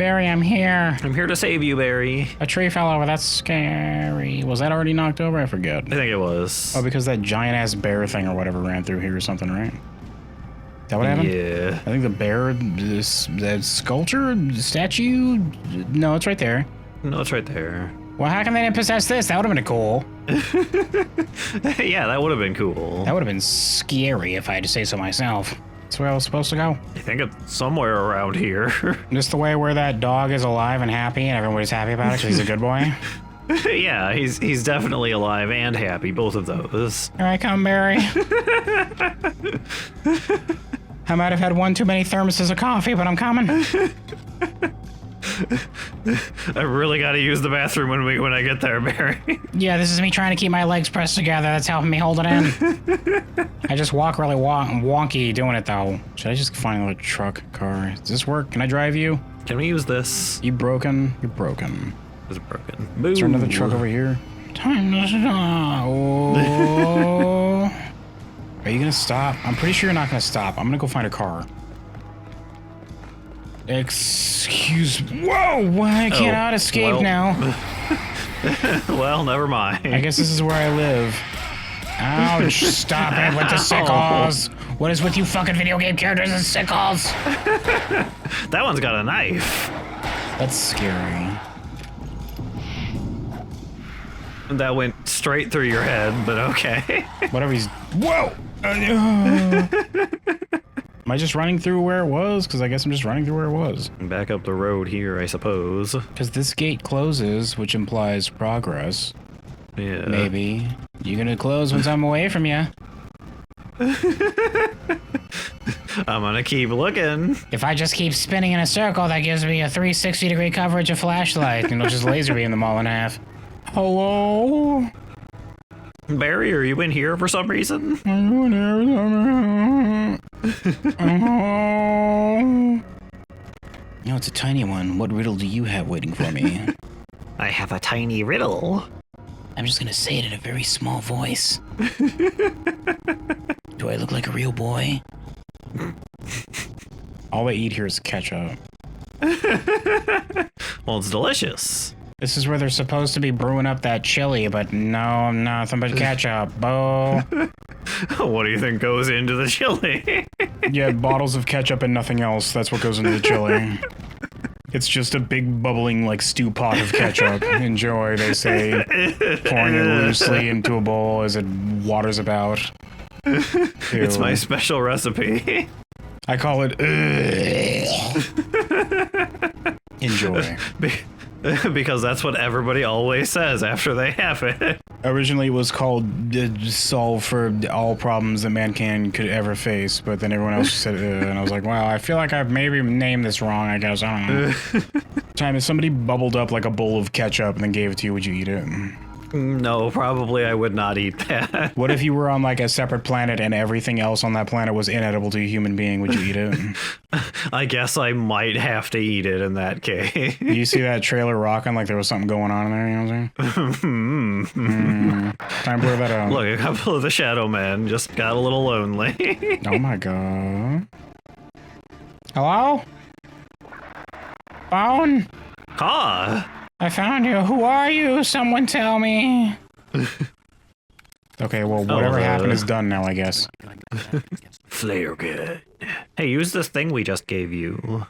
Barry, I'm here. I'm here to save you, Barry. A tree fell over. That's scary. Was that already knocked over? I forget. I think it was. Oh, because that giant-ass bear thing or whatever ran through here or something, right? Is that what happened? Yeah. I think the bear, that sculpture, statue? No, it's right there. No, it's right there. Well, how come they didn't possess this? That would have been cool. Yeah, that would have been cool. That would have been scary if I had to say so myself. That's where I was supposed to go. I think it's somewhere around here. Just the way where that dog is alive and happy and everybody's happy about it because he's a good boy. Yeah, he's definitely alive and happy, both of those. Here I come, Barry. I might have had one too many thermoses of coffee, but I'm coming. I really got to use the bathroom when I get there, Barry. Yeah, this is me trying to keep my legs pressed together. That's helping me hold it in. I just walk really wonky doing it, though. Should I just find a truck, car? Does this work? Can I drive you? Can we use this? You broken? You're broken. Is it broken? Is there another truck over here? Time to stop. Oh. Are you gonna stop? I'm pretty sure you're not gonna stop. I'm gonna go find a car. Excuse me. Whoa! I cannot escape now. Well, never mind. I guess this is where I live. Ouch! Stop it with the sickles! What is with you fucking video game characters and sickles? That one's got a knife. That's scary. That went straight through your head, but okay. Whatever he's... Whoa! Am I just running through where it was? Because I guess I'm just running through where it was. Back up the road here, I suppose. Because this gate closes, which implies progress. Yeah. Maybe. You gonna close once I'm away from you. I'm gonna keep looking. If I just keep spinning in a circle, that gives me a 360-degree coverage of flashlight, and it'll just laser beam them all in half. Hello? Barry, are you in here for some reason? No, it's a tiny one. What riddle do you have waiting for me? I have a tiny riddle. I'm just gonna say it in a very small voice. Do I look like a real boy? All I eat here is ketchup. Well, it's delicious. This is where they're supposed to be brewing up that chili, but no, nothing but ketchup. Bo. What do you think goes into the chili? Yeah, bottles of ketchup and nothing else. That's what goes into the chili. It's just a big bubbling, like, stew pot of ketchup. Enjoy, they say, pouring it loosely into a bowl as it waters about. Ew. It's my special recipe. I call it... Enjoy. Because that's what everybody always says after they have it. Originally, it was called Solve for all problems that mankind could ever face, but then everyone else said and I was like, wow, I feel like I've maybe named this wrong, I guess. I don't know. Time, if somebody bubbled up like a bowl of ketchup and then gave it to you, would you eat it? No, probably I would not eat that. What if you were on like a separate planet and everything else on that planet was inedible to a human being? Would you eat it? I guess I might have to eat it in that case. You see that trailer rocking like there was something going on in there, you know what I'm saying? Time to blur that out. Look, a couple of the Shadow Men just got a little lonely. Oh my god. Hello? Phone? Huh? I found you. Who are you? Someone tell me. Okay, well, whatever happened is done now, I guess. Flare gun. Hey, use this thing we just gave you.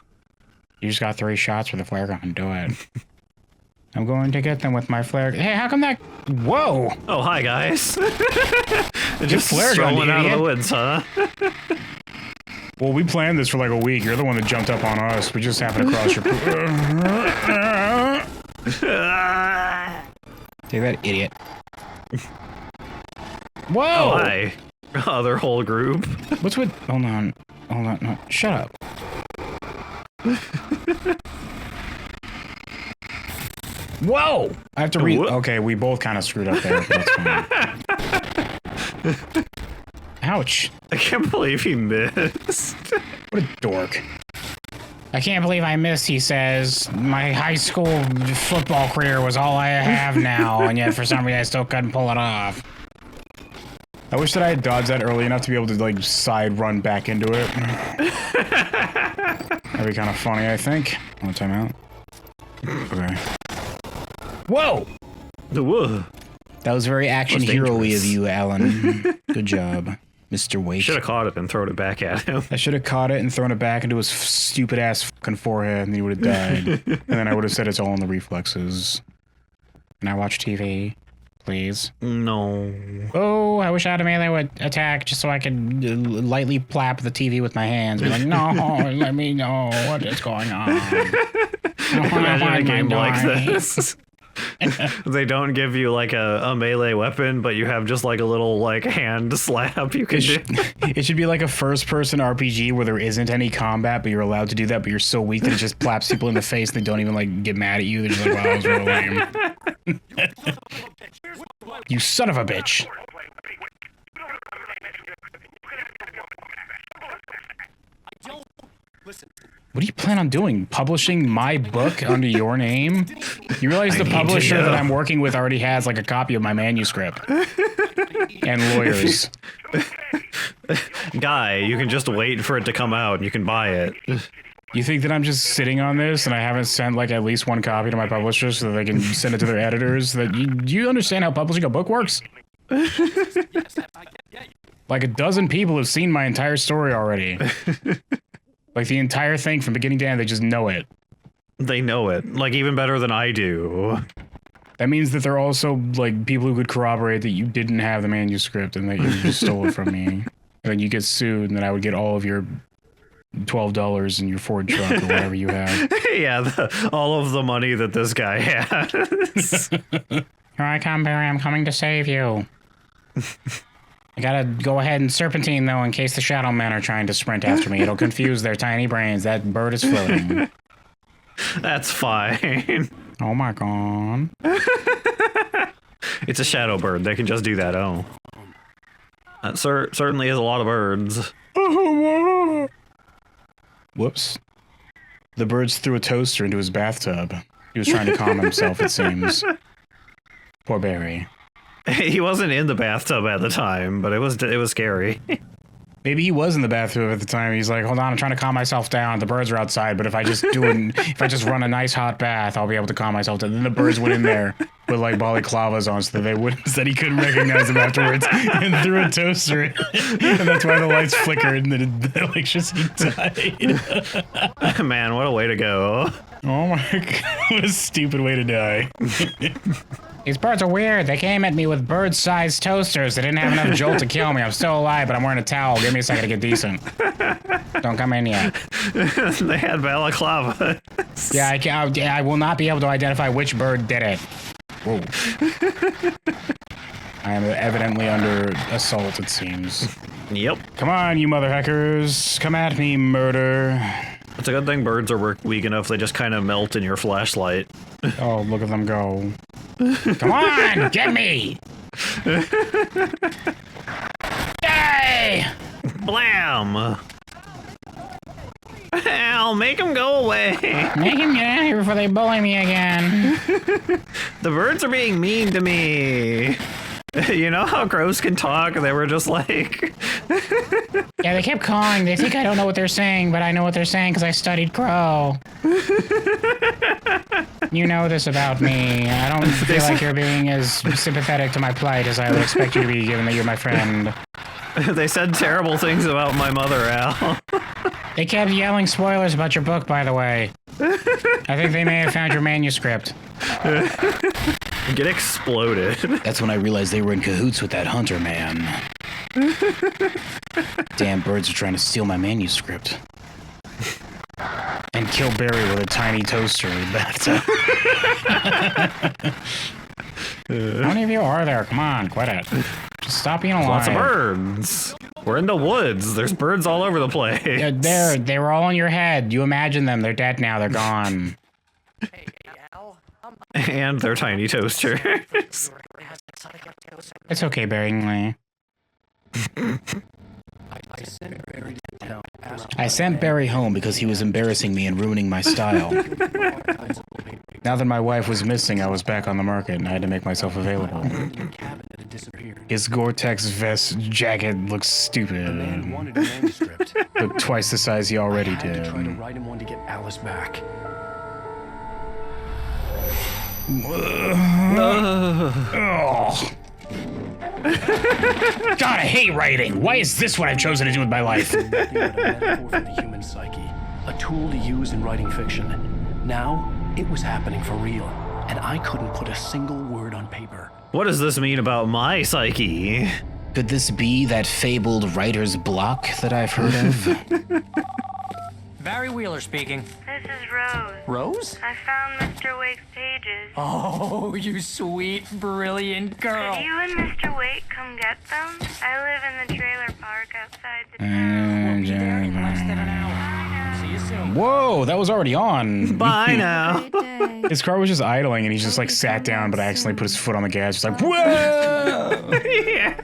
You just got 3 shots with a flare gun. Do it. I'm going to get them with my flare gun. Hey, how come that... Whoa! Oh, hi, guys. Just flare gun, strolling out of idiot. the woods, huh? Well, we planned this for like a week. You're the one that jumped up on us. We just happened to cross your... Take that, idiot. Whoa! Oh, hi. Other whole group. What's with... Hold on. Hold on. No, shut up. Whoa! I have to read... Okay, we both kind of screwed up there. That's fine. Ouch. I can't believe he missed. What a dork. I can't believe I missed, he says. My high school football career was all I have now, and yet for some reason I still couldn't pull it off. I wish that I had dodged that early enough to be able to, like, side run back into it. That'd be kind of funny, I think. One time out. Okay. Whoa! Whoa. That was very action hero-y of you, Alan. Good job, Mr. Wake. Should have caught it and thrown it back at him. I should have caught it and thrown it back into his stupid-ass fucking forehead, and he would have died. And then I would have said it's all in the reflexes. Can I watch TV? Please? No. Oh, I wish I had a melee attack just so I could lightly plap the TV with my hands. Be like, no, let me know what is going on. Imagine a game like this. They don't give you like a melee weapon, but you have just like a little like hand slap you can do. It should be like a first-person RPG where there isn't any combat, but you're allowed to do that, but you're so weak that it just plaps people in the face. They don't even like get mad at you. They're just like, wow, that was real lame. You son of a bitch. What do you plan on doing? Publishing my book under your name? You realize the publisher that I'm working with already has like a copy of my manuscript. And lawyers. Guy, you can just wait for it to come out and you can buy it. You think that I'm just sitting on this and I haven't sent like at least one copy to my publisher so that they can send it to their editors? Do you understand how publishing a book works? Like a dozen people have seen my entire story already. Like the entire thing from beginning to end, they just know it. They know it, like even better than I do. That means that they're also like people who could corroborate that you didn't have the manuscript and that you just stole it from me. And then you get sued and then I would get all of your $12 in your Ford truck or whatever you have. Yeah, all of the money that this guy has. Here I come, Barry. I'm coming to save you. I gotta go ahead and serpentine, though, in case the shadow men are trying to sprint after me. It'll confuse their tiny brains. That bird is floating. That's fine. Oh my god. It's a shadow bird. They can just do that, oh. That certainly is a lot of birds. Whoops. The birds threw a toaster into his bathtub. He was trying to calm himself, it seems. Poor Barry. He wasn't in the bathtub at the time, but it was scary. Maybe he was in the bathroom at the time. He's like, hold on, I'm trying to calm myself down. The birds are outside, but if I just run a nice hot bath, I'll be able to calm myself down. Then the birds went in there with like balaclavas on so that he couldn't recognize them afterwards and threw a toaster in. And that's why the lights flickered and then the electricity died. Man, what a way to go. Oh my god, what a stupid way to die. These birds are weird. They came at me with bird-sized toasters. They didn't have enough jolt to kill me. I'm still alive, but I'm wearing a towel. Give me a second to get decent. Don't come in yet. They had balaclava. Yeah, I will not be able to identify which bird did it. Whoa. I am evidently under assault, it seems. Yep. Come on, you mother heckers. Come at me, murder. It's a good thing birds are weak enough. They just kind of melt in your flashlight. Oh, look at them go. Come on, get me! Yay! Blam! Ow, make him go away! Make him get out of here before they bully me again. The birds are being mean to me. You know how crows can talk? They were just like... Yeah, they kept calling. They think I don't know what they're saying, but I know what they're saying because I studied crow. You know this about me. I don't feel like you're being as sympathetic to my plight as I would expect you to be, given that you're my friend. They said terrible things about my mother, Al. They kept yelling spoilers about your book, by the way. I think they may have found your manuscript. Get exploded. That's when I realized they were in cahoots with that hunter man. Damn birds are trying to steal my manuscript. And kill Barry with a tiny toaster in the bathtub. How many of you are there? Come on, quit it. Just stop being alive. Lots of birds. We're in the woods. There's birds all over the place. Yeah, they were all on your head. You imagine them. They're dead now. They're gone. And they're tiny toasters. It's okay, Barry. I sent Barry home because he was embarrassing me and ruining my style. Now that my wife was missing, I was back on the market and I had to make myself available. disappeared. His Gore-Tex vest jacket looks stupid. The man wanted a manuscript. Look twice the size he already I had did. to try to write him one to get Alice back. Ugh. God, I hate writing. Why is this what I've chosen to do with my life? Nothing but a metaphor for the human psyche, a tool to use in writing fiction. Now, it was happening for real, and I couldn't put a single word on paper. What does this mean about my psyche? Could this be that fabled writer's block that I've heard of? Barry Wheeler speaking. This is Rose. Rose? I found Mr. Wake's pages. Oh, you sweet, brilliant girl. Could you and Mr. Wake come get them? I live in the trailer park outside the town. We'll be there in less than an hour. See you soon. Whoa, that was already on. Bye now. Great day. His car was just idling and he just like sat down but accidentally put his foot on the gas. Just like, whoa! Yeah.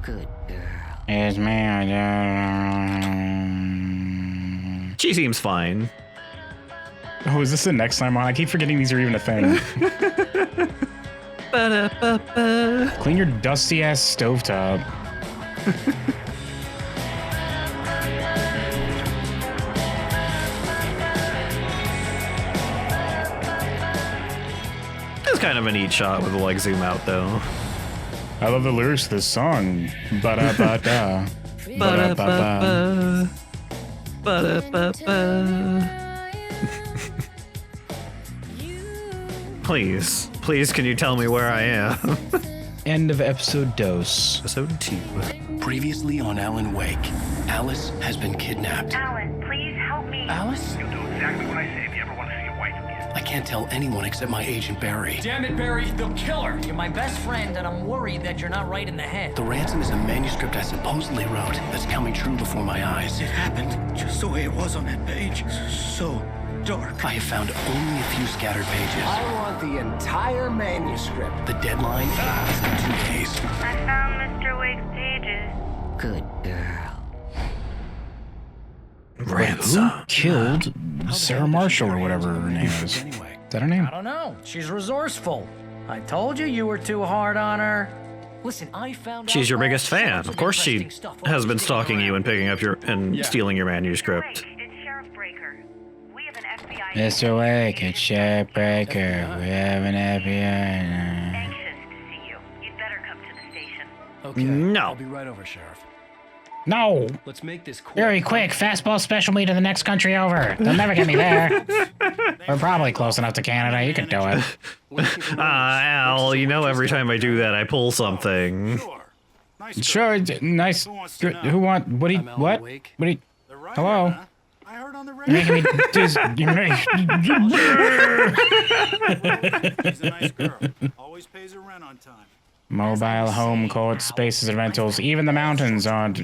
Good girl. It's me. She seems fine. Oh, is this the next time on? I keep forgetting these are even a thing. Ba-da-ba-ba. Clean your dusty ass stovetop. It's kind of a neat shot with the like zoom out though. I love the lyrics to this song. Ba-da-ba-da. Ba-da-ba-ba. Ba-da-ba-ba. Please, can you tell me where I am? End of episode dose. Episode 2. Previously on Alan Wake, Alice has been kidnapped. Alan, please help me. Alice? You'll do exactly what I say if you ever want to see your wife again. I can't tell anyone except my agent Barry. Damn it, Barry, they'll kill her. You're my best friend, and I'm worried that you're not right in the head. The ransom is a manuscript I supposedly wrote that's coming true before my eyes. It happened just the way it was on that page. So dark. I have found only a few scattered pages. I want the entire manuscript. The deadline is in 2 days. I found Mr. Wake's pages. Good girl. Ransom. Who killed Sarah Marshall or whatever her name is? Is Anyway, that her name? I don't know. She's resourceful. I told you you were too hard on her. Listen, I found She's out your all biggest fan. sorts Of course she interesting stuff while has I been was digging stalking you around. and picking up your and stealing your manuscript. Wake, it's Sheriff Breaker. We have an FBI Mr. Wake, it's Sheriff Breaker. We have an FBI. anxious to see you. You'd better come to the station. okay. No. I'll be right over, Sheriff. No! Let's make this quick. Very quick, fastball special me to the next country over. They'll never get me there. We're probably close enough to Canada. You could do it. Al, you know every time I do that I pull something. Sure. Nice Sure, nice. Good. Who want? What? I'm Alan What? Wake. What? The writer, Hello? huh? I heard on the You're making radio. me dis- you're She's a nice girl. Always pays her rent on time. Mobile home court spaces and rentals. Even the mountains aren't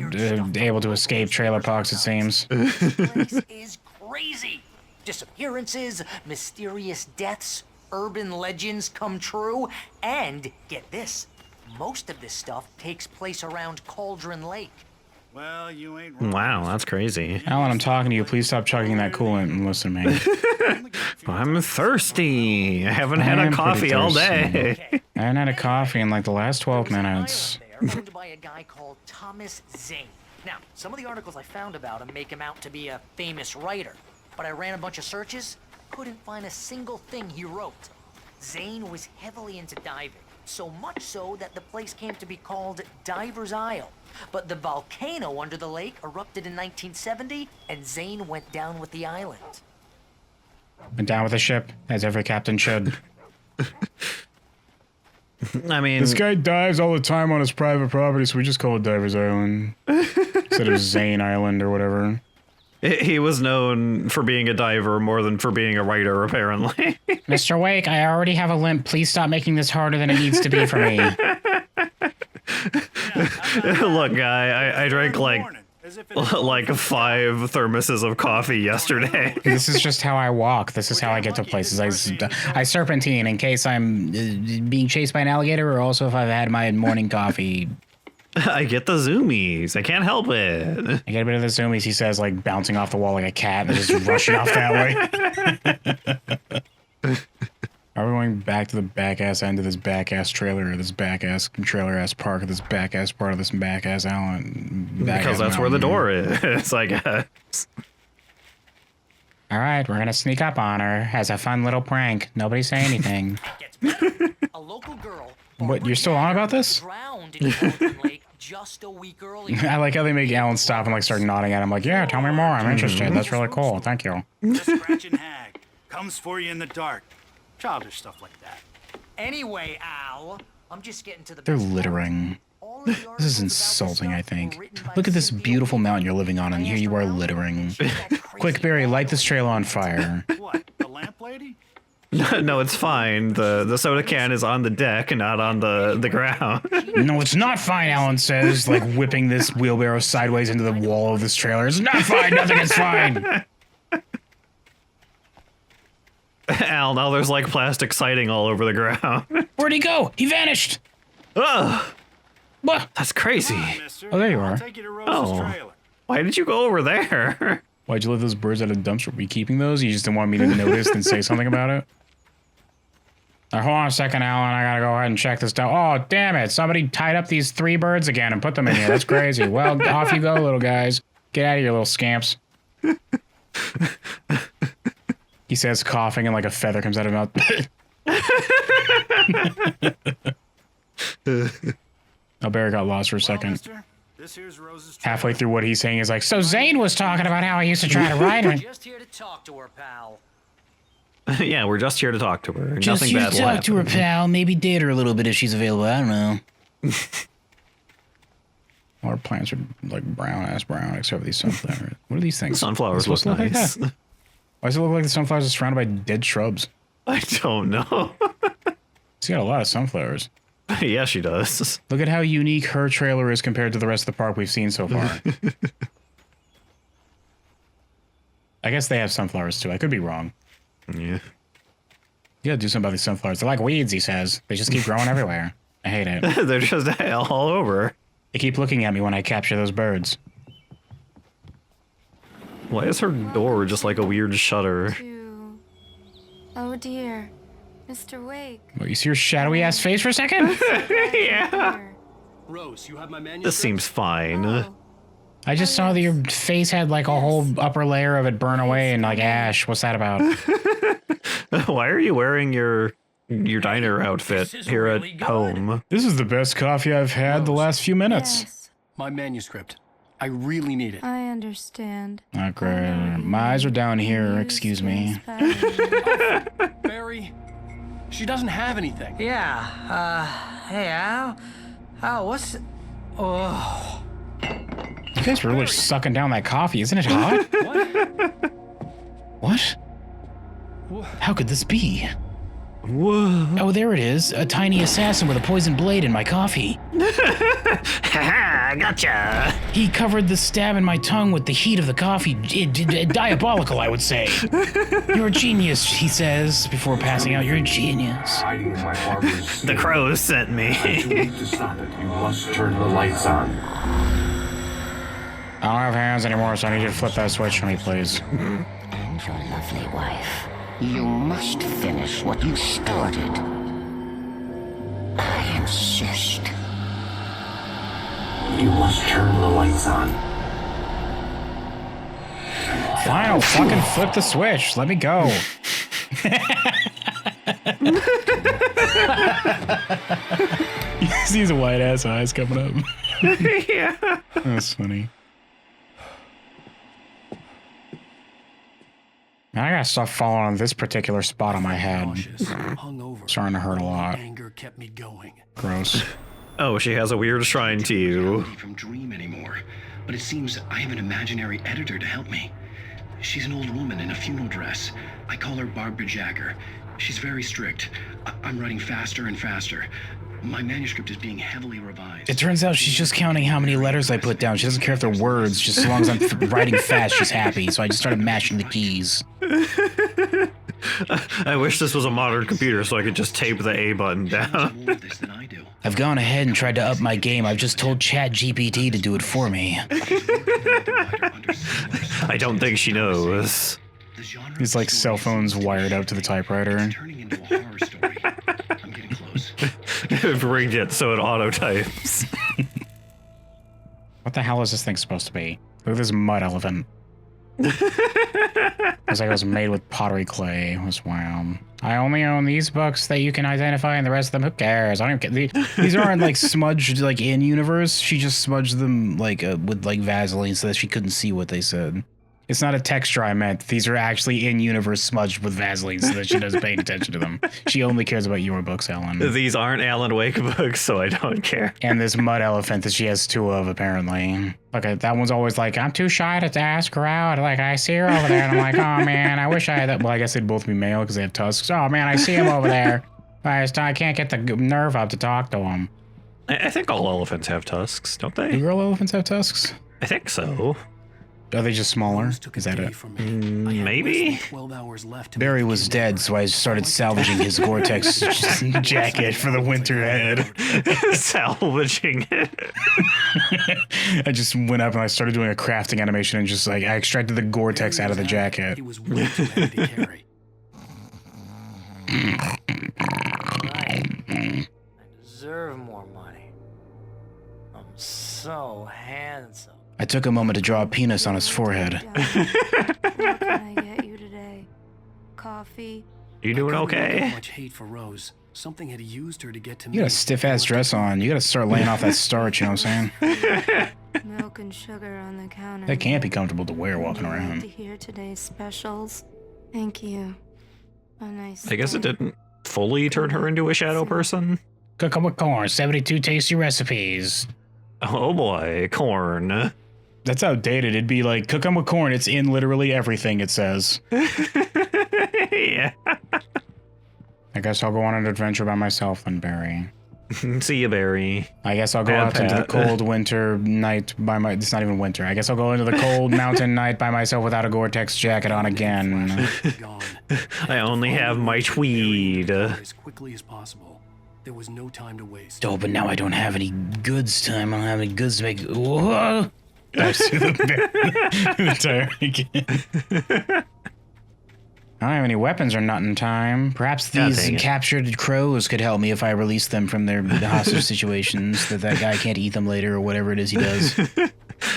able to escape trailer parks, it seems. This is crazy. Disappearances, mysterious deaths, urban legends come true, and get this, most of this stuff takes place around Cauldron Lake. Well, you ain't wrong. Wow, that's crazy. Alan, I'm talking to you. Please stop chugging that coolant and listen to me. I'm thirsty. I haven't had I a am coffee pretty all thirsty. day. I haven't had a coffee in like the last 12 minutes. There, owned by a guy called Thomas Zane. Now, some of the articles I found about him make him out to be a famous writer, but I ran a bunch of searches, couldn't find a single thing he wrote. Zane was heavily into diving, so much so that the place came to be called Diver's Isle. But the volcano under the lake erupted in 1970, and Zane went down with the island. Went down with the ship, as every captain should. I mean, This guy dives all the time on his private property, so we just call it Diver's Island. Instead of Zane Island or whatever. he was known for being a diver more than for being a writer, apparently. Mr. Wake, I already have a limp. Please stop making this harder than it needs to be for me. Look, guy, I drank like Morning, as if it like 5 thermoses of coffee yesterday. This is just how I walk. This is how I get to places. I serpentine in case I'm being chased by an alligator, or also if I've had my morning coffee. I get the zoomies. I can't help it. I get a bit of the zoomies, he says, like bouncing off the wall like a cat and just rushing off that way. Are we going back? back to the back-ass end of this back-ass trailer, or this back-ass trailer-ass park, or this back-ass part of this back-ass island. Because that's where the door is, I guess. All right, we're gonna sneak up on her as a fun little prank. Nobody say anything. A local girl. What, you're still on about this? Drowned in Golden Lake just a week earlier. I like how they make Alan stop and like start nodding at him like, yeah, tell me more. I'm interested. That's really cool. Thank you. The scratching hag comes for you in the dark. Childish stuff like that. Anyway, Al, I'm just getting to the They're best part. littering. All of the This is articles about insulting, this I stuff were think. written by Look at this Cynthia beautiful Weaver. mountain you're living on, and here you are littering. Quick, Barry, light this trailer on fire. What? The lamp lady? No, it's fine. The soda can is on the deck and not on the ground. No, it's not fine, Alan says, like whipping this wheelbarrow sideways into the wall of this trailer. It's not fine. Nothing is fine. Al, now there's like plastic siding all over the ground. Where'd he go? He vanished. Ugh, What? that's crazy. Mister. Oh, there you are. I'll take you to Rose's Oh. trailer. Why did you go over there? Why'd you let those birds out of the dumpster? Were you keeping those? You just didn't want me to notice and say something about it? Hold on a second, Alan. I gotta go ahead and check this down. Oh, damn it. Somebody tied up these 3 birds again and put them in here. That's crazy. Well, off you go, little guys. Get out of here, little scamps. He says, coughing, and like a feather comes out of his mouth. Oh, Barry got lost for a Well, second. mister, this here's Rose's trailer. Halfway through what he's saying is like, so Zane was talking about how I used to try to ride her. Just here to talk to her, pal. Yeah, we're just here to talk to her. Just Nothing you bad will talk to her, happen. pal. Maybe date her a little bit if she's available. I don't know. All our plants are like brown, except for these sunflowers. What are these things? Sunflowers Are they look supposed to nice. that? Why does it look like the sunflowers are surrounded by dead shrubs? I don't know. She's got a lot of sunflowers. Yeah, she does. Look at how unique her trailer is compared to the rest of the park we've seen so far. I guess they have sunflowers too. I could be wrong. Yeah. You gotta do something about these sunflowers. They're like weeds, he says. They just keep growing everywhere. I hate it. They're just all over. They keep looking at me when I capture those birds. Why is her door just like a weird shutter? Oh dear, Mr. Wake. What, you see your shadowy ass face for a second? Yeah. Rose, you have my manuscript? This seems fine. I just saw that your face had like a whole upper layer of it burn away and like ash. What's that about? Why are you wearing your diner outfit here at home? This is the best coffee I've had the last few minutes. Yes, My manuscript. I really need it. I understand. Okay, my eyes are down here. Excuse me. Barry, she doesn't have anything. Yeah, hey, Al. Al, what's... Oh... You guys are really sucking down that coffee. Isn't it hot? What? What? How could this be? Whoa. Oh, there it is. A tiny assassin with a poison blade in my coffee. Haha, gotcha. He covered the stab in my tongue with the heat of the coffee. Diabolical, I would say. You're a genius, he says before passing out. You're a genius. Hiding in my barber's The crows sent me. Too late to stop it. You must turn the lights on. I don't have hands anymore, so I need you to flip that switch for me, please. And your lovely wife. You must finish what you started. I insist. You must turn the lights on. Fine, I'll fucking flip the switch. Let me go. He sees a white ass eyes coming up. Yeah. That's funny. Man, I gotta stop falling on this particular spot on my head. Cautious, hungover. Starting to hurt a lot. Anger kept me going. Gross. Oh, she has a weird shrine to you. From dream anymore, but it seems I have an imaginary editor to help me. She's an old woman in a funeral dress. I call her Barbara Jagger. She's very strict. I'm writing faster and faster. My manuscript is being heavily revised. It turns out she's just counting how many letters I put down. She doesn't care if they're words. Just as long as I'm writing fast, she's happy. So I just started mashing the keys. I wish this was a modern computer so I could just tape the A button down. More of this than I do. I've gone ahead and tried to up my game. I've just told ChatGPT to do it for me. I don't think she knows. The genre He's like cell phones wired up to the typeuter. is turning into a horror story. I've rigged it so it auto types. What the hell is this thing supposed to be? Look at this mud elephant. It's like it was made with pottery clay. It was wild. I only own these books that you can identify, and the rest of them, who cares? I don't even care. These aren't like smudged like in universe. She just smudged them like with like Vaseline so that she couldn't see what they said. It's not a texture I meant. These are actually in universe smudged with Vaseline so that she doesn't pay attention to them. She only cares about your books, Ellen. These aren't Alan Wake books, so I don't care. And this mud elephant that she has 2 of, apparently. Look, that one's always like, I'm too shy to ask her out. Like, I see her over there, and I'm like, oh, man, I wish I had that. Well, I guess they'd both be male because they have tusks. Oh, man, I see him over there. I can't get the nerve up to talk to him. I think all elephants have tusks, don't they? Do girl elephants have tusks? I think so. Are they just smaller? Is that it? Maybe? Barry was dead, so I started salvaging his Gore-Tex jacket for the winter ahead. Salvaging it. I just went up and I started doing a crafting animation and just like, I extracted the Gore-Tex out of the jacket. He was way too heavy to carry. I deserve more money. I'm so handsome. I took a moment to draw a penis on his forehead. What can I get you today? Coffee? You doing okay? Much hate for Rose. Something had used her to get to me. You got a stiff-ass dress on. You gotta start laying off that starch, you know what I'm saying? Milk and sugar on the counter. That can't be comfortable to wear walking To around. hear today's specials. Thank you. A nice I guess it day. didn't fully turn her into a shadow person. Cook 'em with corn, 72 tasty recipes. Oh boy, corn. That's outdated. It'd be like, cook 'em with corn. It's in literally everything it says. Yeah. I guess I'll go on an adventure by myself then, Barry. See you, Barry. I guess I'll go out into the cold winter night by my... It's not even winter. I guess I'll go into the cold mountain night by myself without a Gore-Tex jacket on again. I only have my tweed. As quickly as possible. There was no time to waste. Oh, but now I don't have any goods time. I don't have any goods to make... Whoa! I see the tire again. I don't have any weapons or nothing in time. Perhaps these captured crows could help me if I release them from their hostage situations, that guy can't eat them later or whatever it is he does.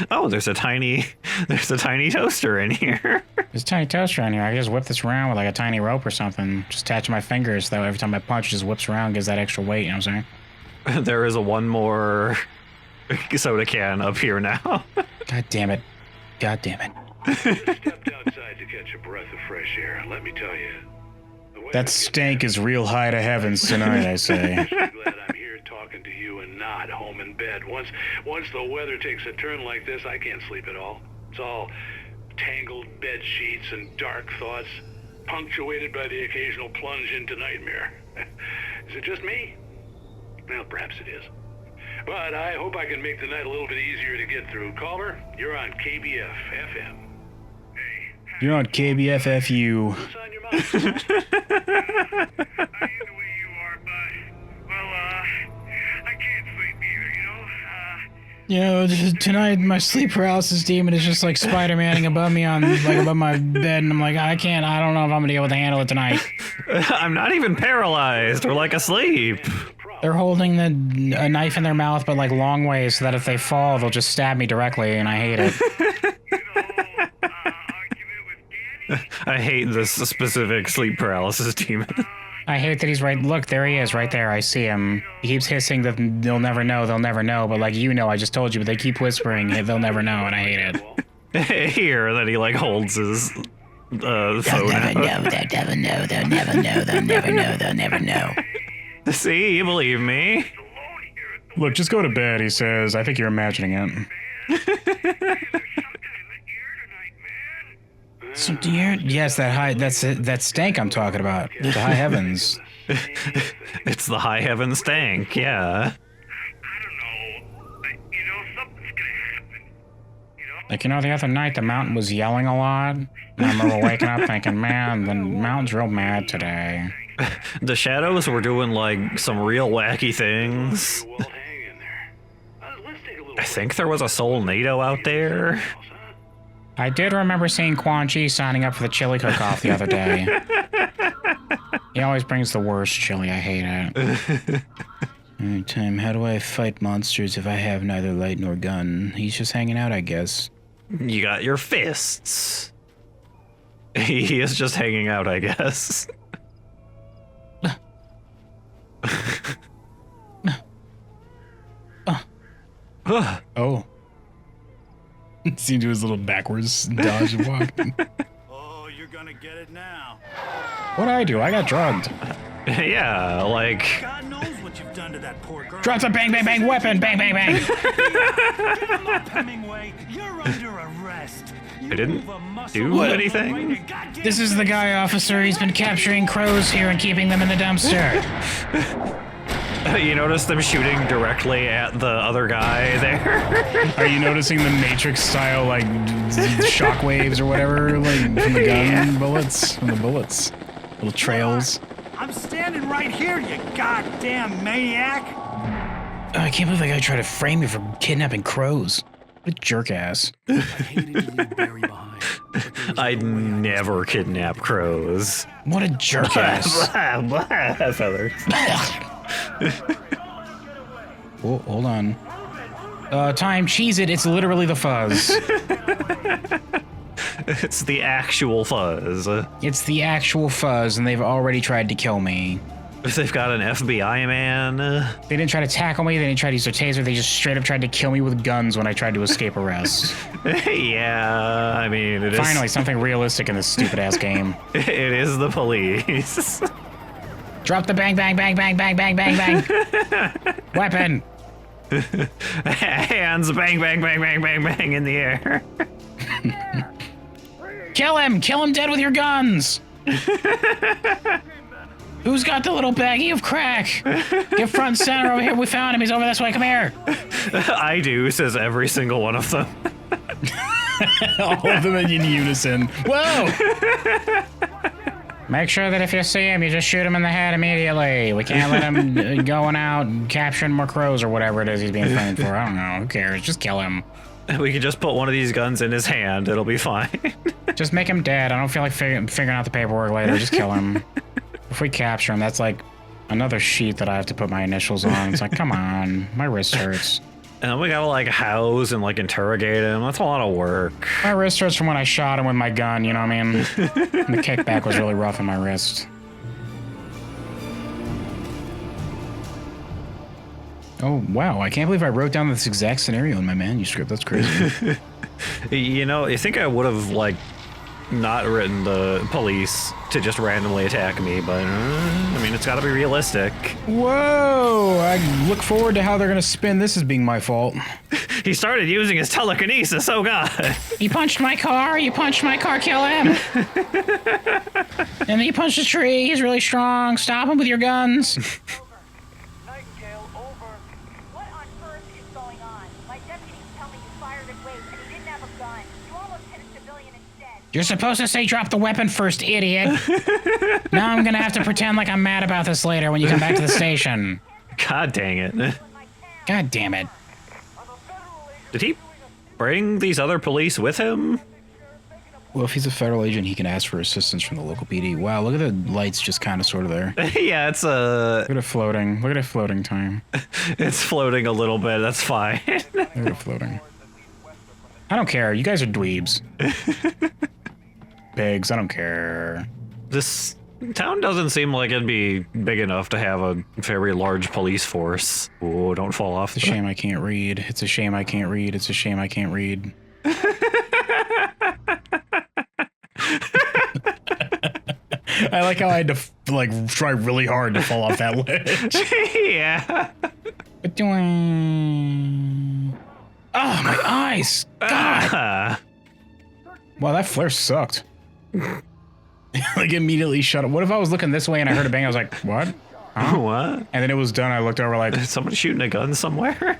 Oh, there's a tiny toaster in here. There's a tiny toaster in here. I can just whip this around with like a tiny rope or something. Just attach my fingers so that every time I punch, it just whips around, gives that extra weight, you know what I'm saying? There is one more soda can up here now. God damn it. God damn it. Stepped outside to catch a breath of fresh air. Let me tell you. That stank is real high to heavens tonight, I say. I'm glad I'm here talking to you and not home in bed. Once the weather takes a turn like this, I can't sleep at all. It's all tangled bed sheets and dark thoughts, punctuated by the occasional plunge into nightmare. Is it just me? Well, perhaps it is. But I hope I can make the night a little bit easier to get through. Caller, you're on KBF FM. You're on KBFFU. What's on your mind? I ain't the way you are, but, well, I can't sleep either, You know, tonight my sleep paralysis demon is just like Spider-Manning above me above my bed, and I'm like, I don't know if I'm gonna be able to handle it tonight. I'm not even paralyzed or like asleep. They're holding a knife in their mouth, but like long ways, so that if they fall, they'll just stab me directly, and I hate it. I hate this specific sleep paralysis demon. I hate that he's right. Look, there he is, right there. I see him. He keeps hissing that they'll never know, but like, you know, I just told you, but they keep whispering, hey, they'll never know, and I hate it. Here, that he like holds his phone They'll never know, they'll never know, they'll never know, they'll never know, they'll never know. See, you believe me. Look, just go to bed, he says. I think you're imagining it. So, yes, that stank I'm talking about. The high heavens. It's the high heaven stank, yeah. Like, you know, the other night the mountain was yelling a lot. And I remember waking up thinking, man, the mountain's real mad today. The shadows were doing like some real wacky things. I think there was a Soulnado out there. I did remember seeing Quan Chi signing up for the chili cook-off the other day. He always brings the worst chili. I hate it. Time, how do I fight monsters if I have neither light nor gun? He's just hanging out, I guess. You got your fists. He is just hanging out, I guess. Oh. Seemed to his little backwards dodge and walk. Oh, you're gonna get it now. What'd I do? I got drugged. Yeah, like... God knows what you've done to that poor girl. Dropped a bang, bang, bang weapon. Bang, bang, bang. Get him up, Hemingway. You're under arrest. I didn't do anything. This is the guy, officer. He's been capturing crows here and keeping them in the dumpster. You notice them shooting directly at the other guy there? Are you noticing the Matrix style, like, shockwaves or whatever, like, from the gun bullets? From the bullets. Little trails. I'm standing right here, you goddamn maniac. Oh, I can't believe that guy tried to frame me for kidnapping crows. What a jerk ass. I hated to leave Barry behind. I'd never kidnap crows. What a jerk ass. Feather. Oh, hold on. Time, cheese it. It's literally the fuzz. It's the actual fuzz. It's the actual fuzz, and they've already tried to kill me. They've got an FBI man. They didn't try to tackle me. They didn't try to use their taser. They just straight up tried to kill me with guns when I tried to escape arrest. Yeah, I mean, it is. Finally, something realistic in this stupid-ass game. It is the police. Drop the bang, bang, bang, bang, bang, bang, bang, bang. Weapon. Hands bang, bang, bang, bang, bang, bang in the air. Kill him! Kill him dead with your guns! Who's got the little baggie of crack? Get front and center over here. We found him. He's over this way. Come here. I do, says every single one of them. All of them in unison. Whoa! Make sure that if you see him, you just shoot him in the head immediately. We can't let him going out and capturing more crows or whatever it is he's being framed for. I don't know. Who cares? Just kill him. We can just put one of these guns in his hand. It'll be fine. Just make him dead. I don't feel like figuring out the paperwork later. Just kill him. If we capture him, that's like another sheet that I have to put my initials on. It's like, come on. My wrist hurts. And then we gotta like house and like interrogate him. That's a lot of work. My wrist hurts from when I shot him with my gun, you know what I mean? The kickback was really rough on my wrist. Oh, wow. I can't believe I wrote down this exact scenario in my manuscript. That's crazy. You know, you think I would have like not written the police to just randomly attack me, but I mean, it's gotta be realistic. Whoa! I look forward to how they're gonna spin this as being my fault. He started using his telekinesis, oh god. He punched my car, kill him! And then he punched a tree, he's really strong, stop him with your guns. Nightingale, over. What on earth is going on? My deputies tell me you fired at Wade and he didn't have a gun. You almost hit a civilian instead. You're supposed to say drop the weapon first, idiot. Now I'm gonna have to pretend like I'm mad about this later when you come back to the station. God dang it. God damn it. Did he bring these other police with him? Well, if he's a federal agent, he can ask for assistance from the local PD. Wow, look at the lights just kind of sort of there. Yeah, it's Look at it floating. Look at it floating time. It's floating a little bit, that's fine. Look at it floating. I don't care. You guys are dweebs. Pigs, I don't care. This town doesn't seem like it'd be big enough to have a very large police force. Oh, don't fall off. It's a shame I can't read. It's a shame I can't read. It's a shame I can't read. I like how I had to like try really hard to fall off that ledge. Yeah. But doing. Oh, my eyes! God! Wow, that flare sucked. Like immediately shut up. What if I was looking this way and I heard a bang? I was like, what? Huh? What? And then it was done. I looked over like, somebody shooting a gun somewhere?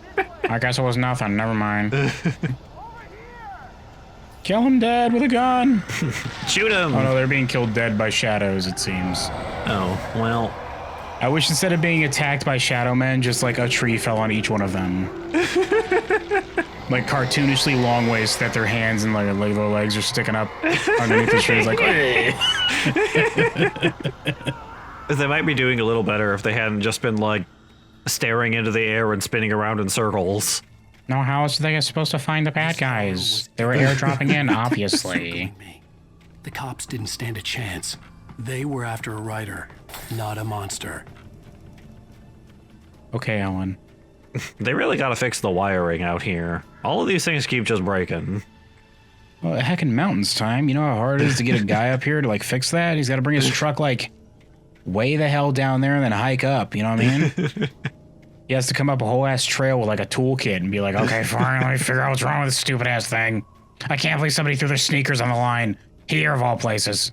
I guess it was nothing. Never mind. Kill him dead with a gun. Shoot him. Oh no, they're being killed dead by shadows, it seems. Oh, well. I wish instead of being attacked by shadow men, just like a tree fell on each one of them. Like cartoonishly long ways that their hands and like their legs are sticking up underneath the trees like, They might be doing a little better if they hadn't just been like staring into the air and spinning around in circles. No, how else are they supposed to find the bad guys? They were airdropping in, obviously. The cops didn't stand a chance. They were after a writer, not a monster. Okay, Ellen. They really gotta fix the wiring out here. All of these things keep just breaking. Well, heck, in mountains time, you know how hard it is to get a guy up here to, like, fix that? He's got to bring his truck, like, way the hell down there and then hike up, you know what I mean? He has to come up a whole ass trail with, like, a toolkit and be like, okay, fine, let me figure out what's wrong with this stupid ass thing. I can't believe somebody threw their sneakers on the line. Here, of all places.